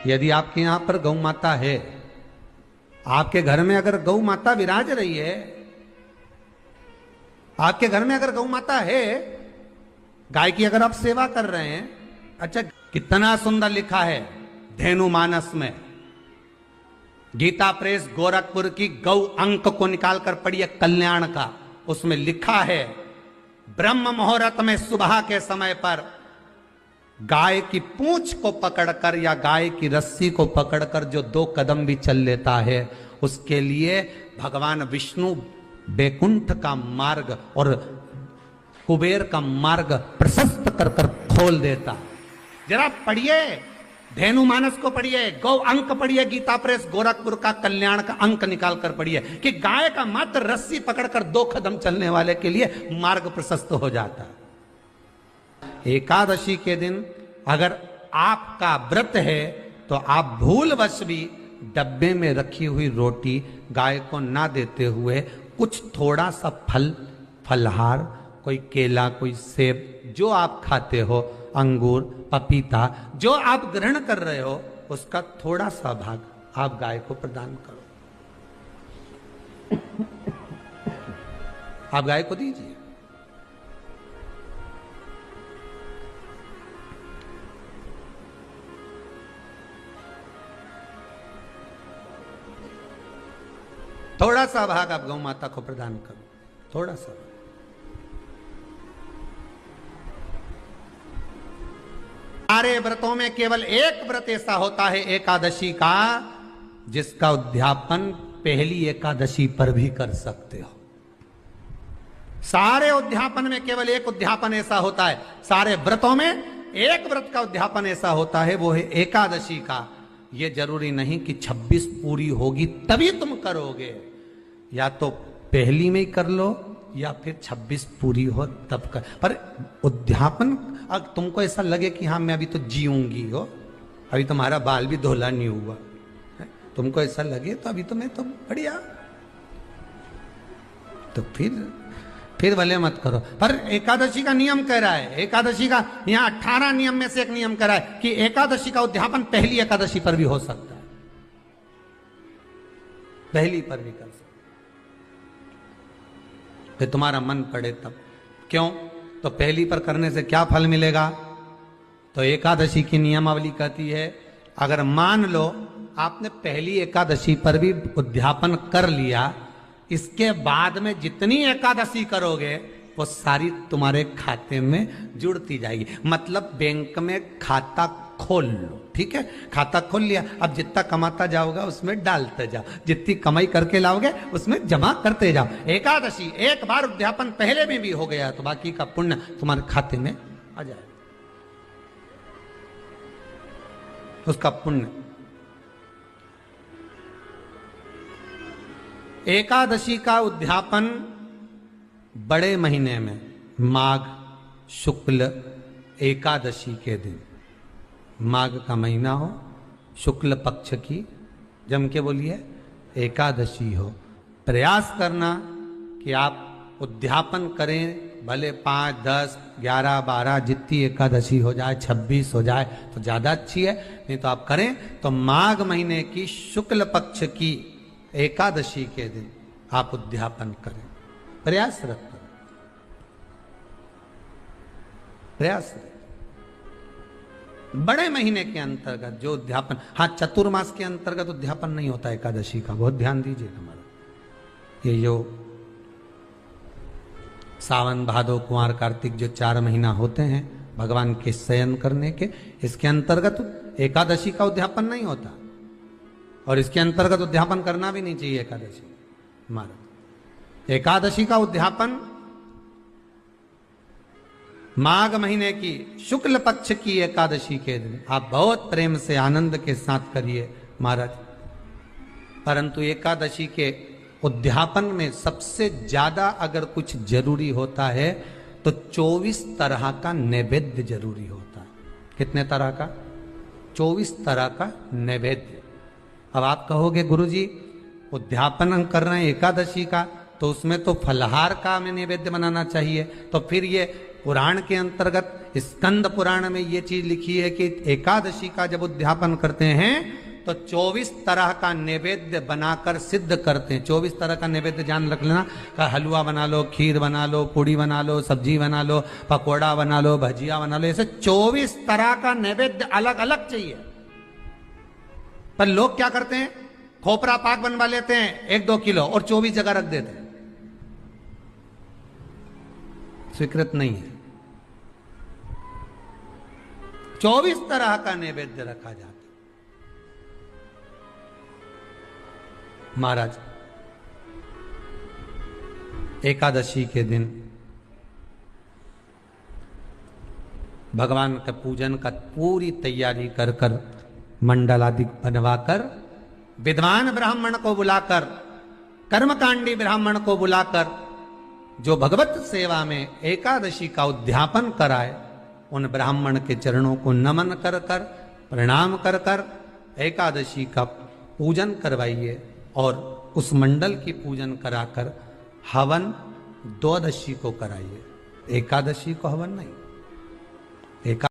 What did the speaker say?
यदि आपके यहां पर गौ माता है, आपके घर में अगर गौ माता विराज रही है, आपके घर में अगर गौ माता है, गाय की अगर आप सेवा कर रहे हैं, अच्छा कितना सुंदर लिखा है धेनु मानस में, गीता प्रेस गोरखपुर की गौ अंक को निकालकर पढ़िए कल्याण का, उसमें लिखा है ब्रह्म मुहूर्त में सुबह के समय पर गाय की पूंछ को पकड़कर या गाय की रस्सी को पकड़कर जो 2 कदम भी चल लेता है, उसके लिए भगवान विष्णु बैकुंठ का मार्ग और कुबेर का मार्ग प्रशस्त कर कर खोल देता। जरा पढ़िए धेनु मानस को पढ़िए, गौ अंक पढ़िए, गीता प्रेस गोरखपुर का कल्याण का अंक निकाल कर पढ़िए कि गाय का मात्र रस्सी पकड़कर 2 कदम चलने वाले के लिए मार्ग प्रशस्त हो जाता। एकादशी के दिन अगर आपका व्रत है तो आप भूलवश भी डब्बे में रखी हुई रोटी गाय को ना देते हुए कुछ थोड़ा सा फल, फलहार, कोई केला, कोई सेब, जो आप खाते हो, अंगूर, पपीता, जो आप ग्रहण कर रहे हो, उसका थोड़ा सा भाग आप गाय को प्रदान करो। आप गाय को दीजिए। थोड़ा सा भाग आप गौ माता को प्रदान करो, थोड़ा सा। सारे व्रतों में केवल एक व्रत ऐसा होता है एकादशी का, जिसका उद्यापन पहली एकादशी पर भी कर सकते हो। सारे उद्यापन में केवल एक उद्यापन ऐसा होता है, सारे व्रतों में एक व्रत का उद्यापन ऐसा होता है, वो है एकादशी का। ये जरूरी नहीं कि 26 पूरी होगी तभी तुम करोगे, या तो पहली में ही कर लो या फिर 26 पूरी हो तब कर। पर उद्यापन अगर तुमको ऐसा लगे कि हाँ मैं अभी तो जीऊंगी हो, अभी तुम्हारा बाल भी धोला नहीं हुआ, तुमको ऐसा लगे तो अभी तो मैं तो बढ़िया, तो फिर भले मत करो। पर एकादशी का नियम कह रहा है, एकादशी का यहाँ 18 नियम में से एक नियम कह रहा है कि एकादशी का उद्यापन पहली एकादशी पर भी हो सकता है, पहली पर भी कर सकते, फिर तुम्हारा मन पड़े तब। क्यों? तो पहली पर करने से क्या फल मिलेगा? तो एकादशी की नियमावली कहती है, अगर मान लो आपने पहली एकादशी पर भी उद्यापन कर लिया, इसके बाद में जितनी एकादशी करोगे वो सारी तुम्हारे खाते में जुड़ती जाएगी। मतलब बैंक में खाता खोल लो, ठीक है, खाता खोल लिया, अब जितना कमाता जाओगा उसमें डालते जाओ, जितनी कमाई करके लाओगे उसमें जमा करते जाओ। एकादशी एक बार उद्यापन पहले में भी हो गया तो बाकी का पुण्य तुम्हारे खाते में आ जाएगा, उसका पुण्य। एकादशी का उद्यापन बड़े महीने में माघ शुक्ल एकादशी के दिन, माघ का महीना हो, शुक्ल पक्ष की, जम के बोलिए, एकादशी हो, प्रयास करना कि आप उद्यापन करें, भले 5, 10, 11, 12 जितनी एकादशी हो जाए, 26 हो जाए तो ज़्यादा अच्छी है, नहीं तो आप करें तो माघ महीने की शुक्ल पक्ष की एकादशी के दिन आप उद्यापन करें, प्रयासरत करें, प्रयासरत। बड़े महीने के अंतर्गत जो उद्यापन, हाँ चतुर्मास के अंतर्गत उद्यापन नहीं होता एकादशी का, बहुत ध्यान दीजिए हमारा। ये जो सावन भादो कुंवर कार्तिक जो 4 महीना होते हैं भगवान के शयन करने के, इसके अंतर्गत एकादशी का उद्यापन नहीं होता, और इसके अंतर्गत उद्यापन करना भी नहीं चाहिए एकादशी हमारा। एकादशी का उद्यापन माघ महीने की शुक्ल पक्ष की एकादशी के दिन आप बहुत प्रेम से आनंद के साथ करिए महाराज। परंतु एकादशी के उद्यापन में सबसे ज्यादा अगर कुछ जरूरी होता है तो 24 तरह का नैवेद्य जरूरी होता है। कितने तरह का? 24 तरह का नैवेद्य। अब आप कहोगे गुरुजी उद्यापन हम कर रहे हैं एकादशी का, तो उसमें तो फलहार का हमें नैवेद्य बनाना चाहिए, तो फिर ये पुराण के अंतर्गत स्कंद पुराण में ये चीज लिखी है कि एकादशी का जब उद्यापन करते हैं तो 24 तरह का नैवेद्य बनाकर सिद्ध करते हैं। 24 तरह का नैवेद्य जान रख लेना, का हलवा बना लो, खीर बना लो, पूड़ी बना लो, सब्जी बना लो, पकोड़ा बना लो, भजिया बना लो, ऐसे 24 तरह का नैवेद्य अलग अलग चाहिए। पर लोग क्या करते हैं, खोपरा पाक बनवा लेते हैं 1-2 किलो और 24 जगह रख देते हैं। स्वीकृत नहीं है। 24 तरह का नैवेद्य रखा जाता है। महाराज एकादशी के दिन भगवान का पूजन का पूरी तैयारी कर कर मंडल आदि बनवाकर विद्वान ब्राह्मण को बुलाकर, कर्मकांडी ब्राह्मण को बुलाकर जो भगवत सेवा में एकादशी का उद्यापन कराए, उन ब्राह्मण के चरणों को नमन कर कर, प्रणाम कर कर एकादशी का पूजन करवाइए और उस मंडल की पूजन कराकर हवन द्वादशी को कराइए। एकादशी को हवन नहीं।